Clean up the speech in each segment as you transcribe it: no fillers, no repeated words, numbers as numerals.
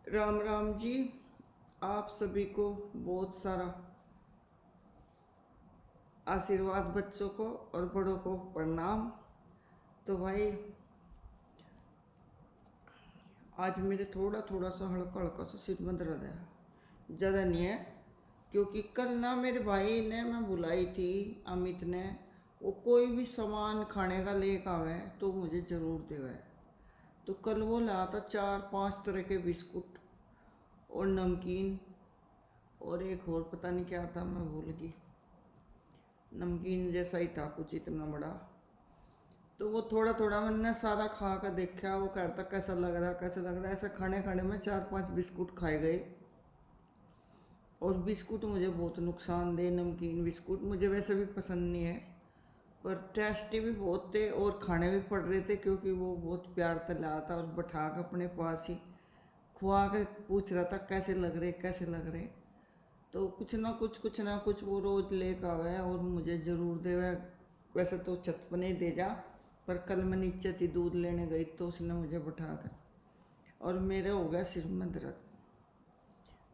राम राम जी। आप सभी को बहुत सारा आशीर्वाद, बच्चों को और बड़ों को प्रणाम। तो भाई आज मेरे थोड़ा थोड़ा सा हल्का हल्का सा सिर में दर्द है, ज़्यादा नहीं है। क्योंकि कल ना मेरे भाई ने मैं बुलाई थी, अमित ने, वो कोई भी सामान खाने का लेकर आवे तो मुझे ज़रूर देवे। तो कल वो लाया था 4-5 तरह के बिस्कुट और नमकीन, और एक और पता नहीं क्या था, मैं भूल गई। नमकीन जैसा ही था कुछ, इतना बड़ा। तो वो थोड़ा थोड़ा मैंने सारा खा कर देखा, वो कहता कैसा लग रहा कैसा लग रहा है। ऐसा खाने खाने में 4-5 बिस्कुट खाए गए। और बिस्कुट मुझे बहुत नुकसान दे, नमकीन बिस्कुट मुझे वैसे भी पसंद नहीं है, पर टेस्टी भी बहुत थे और खाने भी पड़ रहे थे। क्योंकि वो बहुत प्यार से लाया था और बैठा कर अपने पास ही खुआ के पूछ रहा था कैसे लग रहे कैसे लग रहे। तो कुछ ना कुछ वो रोज़ लेकर आवे और मुझे ज़रूर देवे। वैसे तो छत पर नहीं दे जा, पर कल मैं नीचे थी दूध लेने गई तो उसने मुझे बैठा कर, और मेरे हो गया सिर में दर्द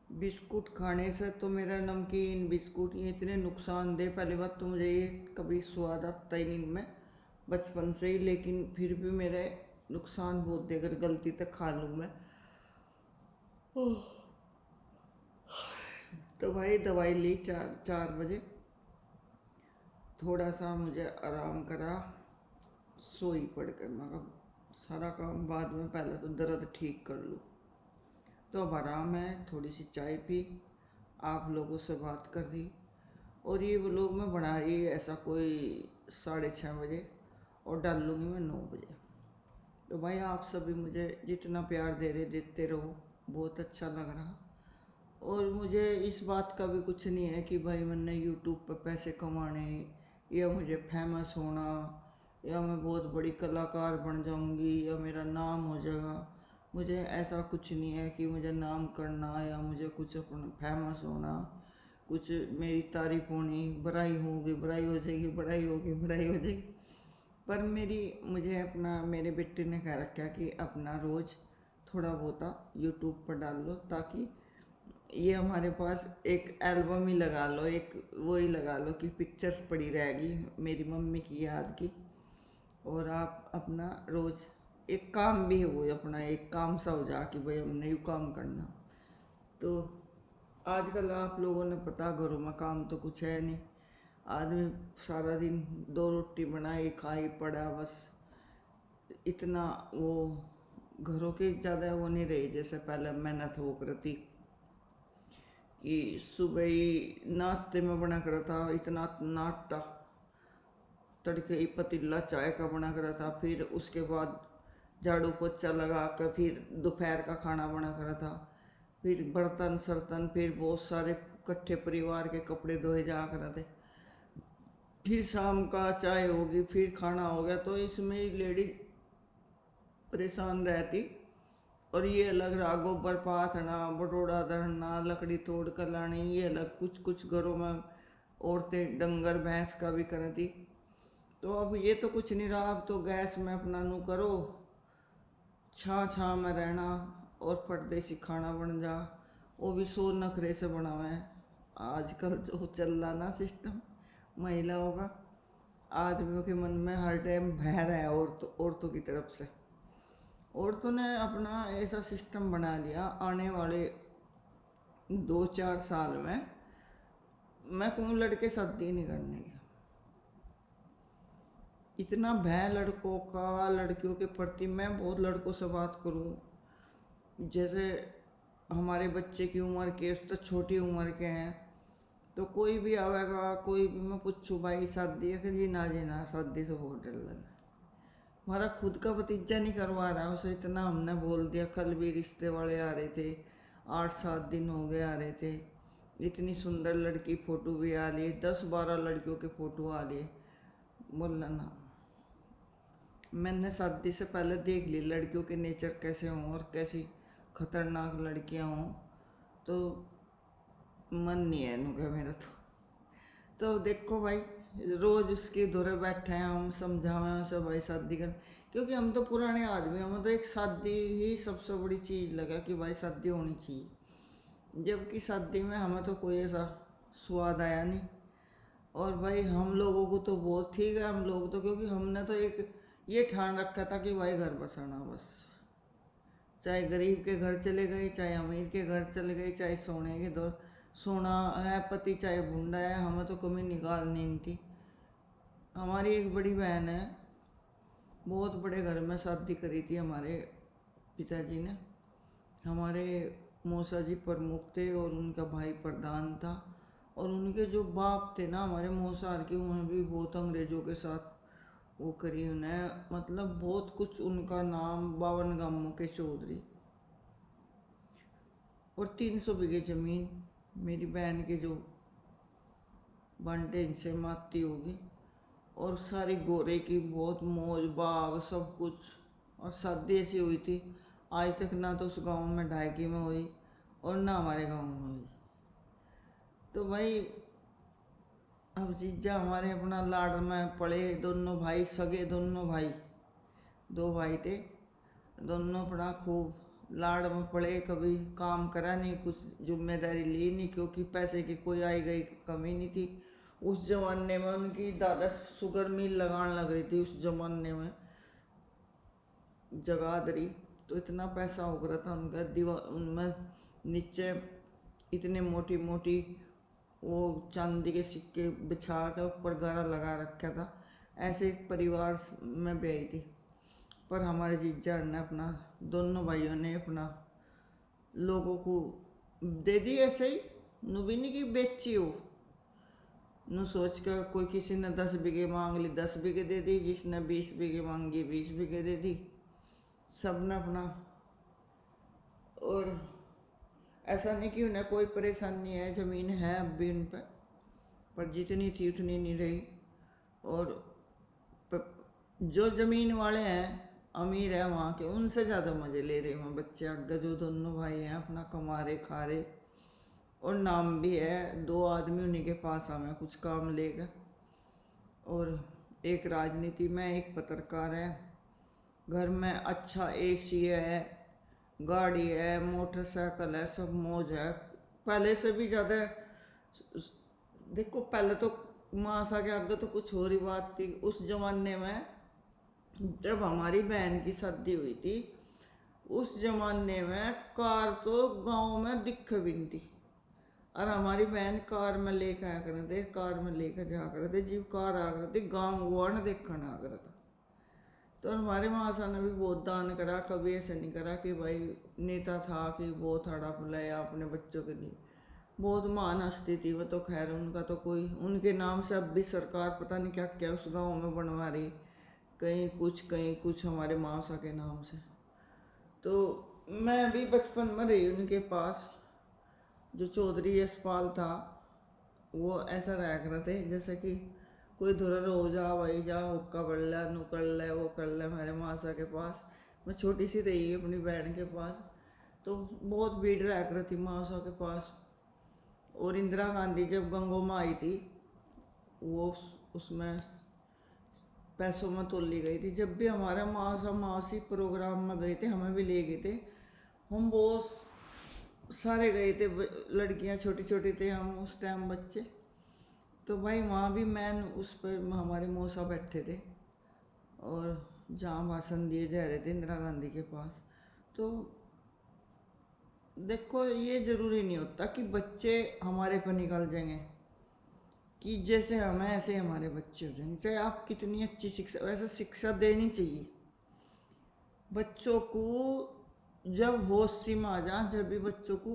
बिस्कुट खाने से। तो मेरा नमकीन बिस्कुट ये इतने नुकसानदेह, पहली बात तो मुझे ये कभी स्वाद आता ही नहीं मैं बचपन से ही, लेकिन फिर भी मेरे नुकसान बहुत दे, अगर गलती तक खा लूँ मैं। तो भाई दवाई ली 4 4 बजे, थोड़ा सा मुझे आराम करा, सोई पड़ कर। मैं कहा सारा काम बाद में, पहले तो दर्द ठीक कर लूँ। तो अब आराम है, थोड़ी सी चाय पी, आप लोगों से बात कर रही। और ये व्लॉग मैं बना रही ऐसा कोई 6:30 बजे, और डालूँगी मैं 9 बजे। तो भाई आप सभी मुझे जितना प्यार दे रहे देते रहो, बहुत अच्छा लग रहा। और मुझे इस बात का भी कुछ नहीं है कि भाई मैंने यूट्यूब पर पैसे कमाने, या मुझे फेमस होना, या मैं बहुत बड़ी कलाकार बन जाऊंगी, या मेरा नाम हो जाएगा। मुझे ऐसा कुछ नहीं है कि मुझे नाम करना या मुझे कुछ अपना फेमस होना, कुछ मेरी तारीफ होनी, बुराई होगी बुराई हो जाएगी, बड़ाई होगी बड़ाई हो जाएगी। पर मुझे अपना, मेरे बेटे ने कह रखा है कि अपना रोज़ थोड़ा बहुत यूट्यूब पर डाल लो, ताकि ये हमारे पास एक एल्बम ही लगा लो, एक वो ही लगा लो कि पिक्चर पड़ी रहेगी मेरी मम्मी की याद की। और आप अपना रोज़ एक काम भी हो, अपना एक काम सा हो जा कि भाई हमने यू काम करना। तो आजकल आप लोगों ने पता, घरों में काम तो कुछ है नहीं, आदमी सारा दिन 2 रोटी बनाई खाई पड़ा बस। इतना वो घरों के ज़्यादा वो नहीं रही जैसे पहले मेहनत हो करती, कि सुबह ही नाश्ते में बना करा था इतना नाश्ता, तड़के ही पतीला चाय का बना करा था, फिर उसके बाद झाड़ू पोछा लगा कर फिर दोपहर का खाना बना करा था, फिर बर्तन सर्तन, फिर बहुत सारे इकट्ठे परिवार के कपड़े धोए जा कर थे, फिर शाम का चाय होगी, फिर खाना हो गया। तो इसमें ही लेडी परेशान रहती। और ये अलग रहा गोबर पाथना, बटोड़ा धरना, लकड़ी तोड़ कर लानी, ये अलग। कुछ कुछ घरों में औरतें डंगर भैंस का भी करती। तो अब ये तो कुछ नहीं रहा, अब तो गैस में अपना नू करो, छा छा में रहना, और परदेसी खाना बन जा, वो भी 100 नखरे से बनावे। आजकल जो चल रहा ना सिस्टम महिलाओं का, आदमियों के मन में हर टाइम भय है औरतों की तरफ से। औरतों ने अपना ऐसा सिस्टम बना लिया, आने वाले 2-4 साल में मैं कहूँ लड़के शादी नहीं करने की। इतना भय लड़कों का लड़कियों के प्रति। मैं बहुत लड़कों से बात करूँ, जैसे हमारे बच्चे की उम्र के, उस तो छोटी उम्र के हैं, तो कोई भी आवेगा, कोई भी मैं पूछूँ भाई शादी है कि जी ना शादी से बहुत डर लगा। हमारा खुद का भतीजा नहीं करवा रहा, उसे इतना हमने बोल दिया। कल भी रिश्ते वाले आ रहे थे, 8-7 दिन हो गए आ रहे थे, इतनी सुंदर लड़की फ़ोटो भी आ लिए, 10-12 लड़कियों के फ़ोटो आ लिए। बोलना ना, मैंने शादी से पहले देख ली लड़कियों के नेचर कैसे हों और कैसी खतरनाक लड़कियां हों, तो मन नहीं है इनका मेरा। तो देखो भाई, रोज़ उसके दौरे बैठे हैं हम, समझावें उसे भाई शादी कर। क्योंकि हम तो पुराने आदमी, हमें तो एक शादी ही सबसे बड़ी चीज़ लगा कि भाई शादी होनी चाहिए, जबकि शादी में हमें तो कोई ऐसा स्वाद आया नहीं। और भाई हम लोगों को तो बहुत ठीक है, हम लोग तो, क्योंकि हमने तो एक ये ठान रखा था कि भाई घर बसाना बस, चाहे गरीब के घर चले गए, चाहे अमीर के घर चले गए, चाहे सोने के दो सोना है पति, चाहे भूंडा है, हमें तो कमी निकालनी नहीं थी। हमारी एक बड़ी बहन है, बहुत बड़े घर में शादी करी थी हमारे पिताजी ने। हमारे मौसा जी प्रमुख थे और उनका भाई प्रधान था, और उनके जो बाप थे ना हमारे मौसार के, उन्हें भी बहुत अंग्रेज़ों के साथ वो करी उन्हें, मतलब बहुत कुछ। उनका नाम 52 गांवों के चौधरी, और 300 बीघे ज़मीन मेरी बहन के जो बंटे इनसे माती होगी, और सारी गोरे की बहुत मौज बाग सब कुछ। और शादी ऐसी हुई थी, आज तक ना तो उस गांव में ढाकी में हुई और ना हमारे गांव में हुई। तो भाई अब जीजा हमारे अपना लाड में पड़े, दोनों भाई सगे, दोनों भाई, दो भाई थे, दोनों अपना खूब लाड में पड़े, कभी काम करा नहीं, कुछ जिम्मेदारी ली नहीं, क्योंकि पैसे की कोई आई गई कमी नहीं थी। उस जमाने में उनकी दादा शुगर मिल लगाने लग रही थी, उस जमाने में जगाधरी, तो इतना पैसा हो रहा था उनका, दीवार उनमें नीचे इतने मोटी मोटी वो चांदी के सिक्के बिछा के ऊपर गारा लगा रखा था। ऐसे एक परिवार में भी आई थी, पर हमारे जीजा ने अपना, दोनों भाइयों ने अपना लोगों को दे दी ऐसे ही, नु भी नहीं कि बेची हो, नु सोच कर। कोई किसी ने 10 बीघे मांग ली, 10 बीघे दे दी, जिसने 20 बीघे मांगी 20 बीघे दे दी, सब ने अपना। और ऐसा नहीं कि उन्हें कोई परेशानी है, ज़मीन है अब भी उन पर जितनी थी उतनी नहीं रही। और जो ज़मीन वाले हैं, अमीर है वहाँ के, उनसे ज़्यादा मज़े ले रहे हैं बच्चे आगे, जो दोनों भाई हैं अपना कमा रहे खा रहे, और नाम भी है, 2 आदमी उन्हीं के पास हमें कुछ काम लेगा। और एक राजनीति में, एक पत्रकार है, घर में अच्छा एसी है, गाड़ी है, मोटरसाइकिल है, सब मौज है। पहले से भी ज़्यादा। देखो पहले तो मासा के आगे तो कुछ और ही बात थी। उस जमाने में जब हमारी बहन की शादी हुई थी, उस जमाने में कार तो गांव में दिख भी नहीं थी, और हमारी बहन कार में लेकर आया करते, कार में लेकर जा करते, जीव कार आ करती, गाँव गुआड़ देखने आ करता। तो हमारे मासा ने भी बहुत दान करा, कभी ऐसे नहीं करा कि भाई नेता था कि बहुत हड़प लाया अपने बच्चों के लिए। बहुत महान हस्ती थी वो तो, खैर उनका तो कोई, उनके नाम से अब भी सरकार पता नहीं क्या क्या उस गांव में बनवा रही, कहीं कुछ हमारे मासा के नाम से। तो मैं भी बचपन में रही उनके पास। जो चौधरी यशपाल था वो ऐसा रहा करते जैसे कि कोई धुरर हो जा, भाई जा हुक्का बढ़ ले, नु कर ले, वो कर ले, मेरे मासा के पास। मैं छोटी सी रही अपनी बहन के पास, तो बहुत भीड़ रहा करती मासा के पास। और इंदिरा गांधी जब गंगोमा आई थी, वो उसमें पैसों में तोली गई थी। जब भी हमारा मासा मासी प्रोग्राम में गए थे, हमें भी ले गए थे, हम बहुत सारे गए थे, लड़कियां छोटी छोटी थे हम उस टाइम बच्चे। तो भाई वहाँ भी मैन उस पर हमारे मौसा बैठे थे, और जहाँ भाषण दिए जा रहे थे इंदिरा गांधी के पास। तो देखो ये ज़रूरी नहीं होता कि बच्चे हमारे पर निकल जाएंगे, कि जैसे हमें ऐसे हमारे बच्चे हो जाएंगे, चाहे आप कितनी अच्छी शिक्षा, वैसे शिक्षा देनी चाहिए बच्चों को। जब होश सीमा आ जाए, जब भी बच्चों को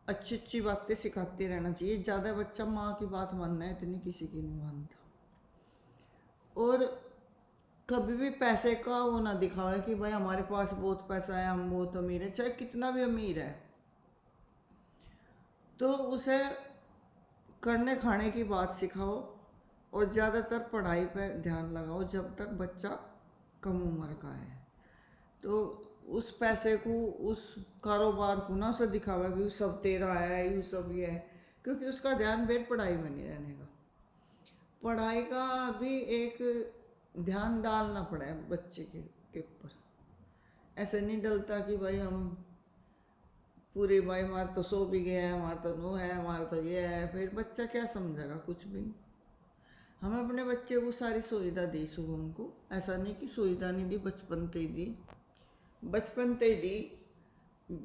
अच्छी अच्छी बातें सिखाते रहना चाहिए। ज़्यादा बच्चा माँ की बात मानना है, इतनी किसी की नहीं मानता। और कभी भी पैसे का वो ना दिखावे कि भाई हमारे पास बहुत पैसा है, हम बहुत अमीर है, चाहे कितना भी अमीर है, तो उसे करने खाने की बात सिखाओ, और ज़्यादातर पढ़ाई पर ध्यान लगाओ जब तक बच्चा कम उम्र का है। तो उस पैसे को, उस कारोबार को ना उसे दिखावा कि सब तेरा है, ये सब ये है, क्योंकि उसका ध्यान फिर पढ़ाई में नहीं रहने का। पढ़ाई का भी एक ध्यान डालना पड़ा है बच्चे के ऊपर। ऐसे नहीं डलता कि भाई हम पूरे भाई हमारा तो सो भी गया है, हमारा तो वो है, हमारा तो ये है, फिर बच्चा क्या समझेगा, कुछ भी नहीं। हमें अपने बच्चे को सारी सुविधा दी शुभम को, ऐसा नहीं कि सुविधा नहीं दी, बचपन से ही दी, बचपन से ही दी।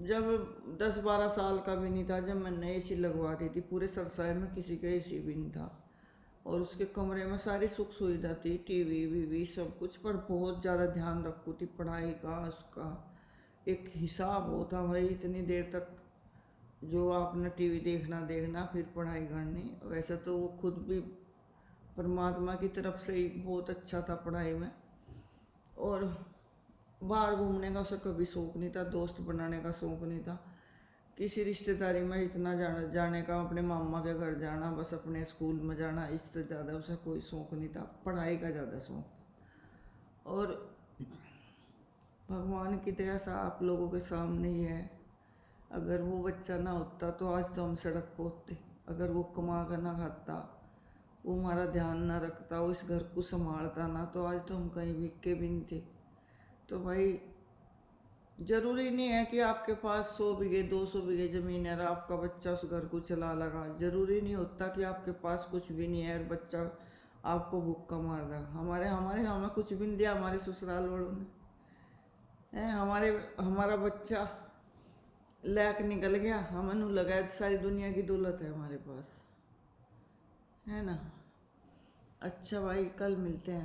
जब 10-12 साल का भी नहीं था जब मैंने एसी लगवा दी थी, पूरे सरसाई में किसी का एसी भी नहीं था, और उसके कमरे में सारी सुख सुविधा थी, टीवी वीवी सब कुछ, पर बहुत ज़्यादा ध्यान रखती थी पढ़ाई का। उसका एक हिसाब होता भाई, इतनी देर तक जो आपने टीवी देखना फिर पढ़ाई करनी। वैसे तो वो खुद भी परमात्मा की तरफ से ही बहुत अच्छा था पढ़ाई में, और बाहर घूमने का उसे कभी शौक़ नहीं था, दोस्त बनाने का शौक़ नहीं था, किसी रिश्तेदारी में इतना जाने का, अपने मामा के घर जाना, बस अपने स्कूल में जाना, इससे ज़्यादा उसे कोई शौक़ नहीं था, पढ़ाई का ज़्यादा शौक़। और भगवान की दया से आप लोगों के सामने ही है, अगर वो बच्चा ना होता तो आज तो हम सड़क पर होते। अगर वो कमा कर ना खाता, वो हमारा ध्यान ना रखता, वो इस घर को संभालता ना, तो आज तो हम कहीं बिके भी नहीं थे। तो भाई ज़रूरी नहीं है कि आपके पास 100 बीघे 200 बीघे ज़मीन है और आपका बच्चा उस घर को चला लगा। ज़रूरी नहीं होता कि आपके पास कुछ भी नहीं है और बच्चा आपको भूखा मार देगा। हमारे हमारे हमें कुछ भी नहीं दिया हमारे ससुराल वालों ने, है हमारा बच्चा लैक निकल गया, हमें नू लगा सारी दुनिया की दौलत है हमारे पास, है ना। अच्छा भाई, कल मिलते हैं।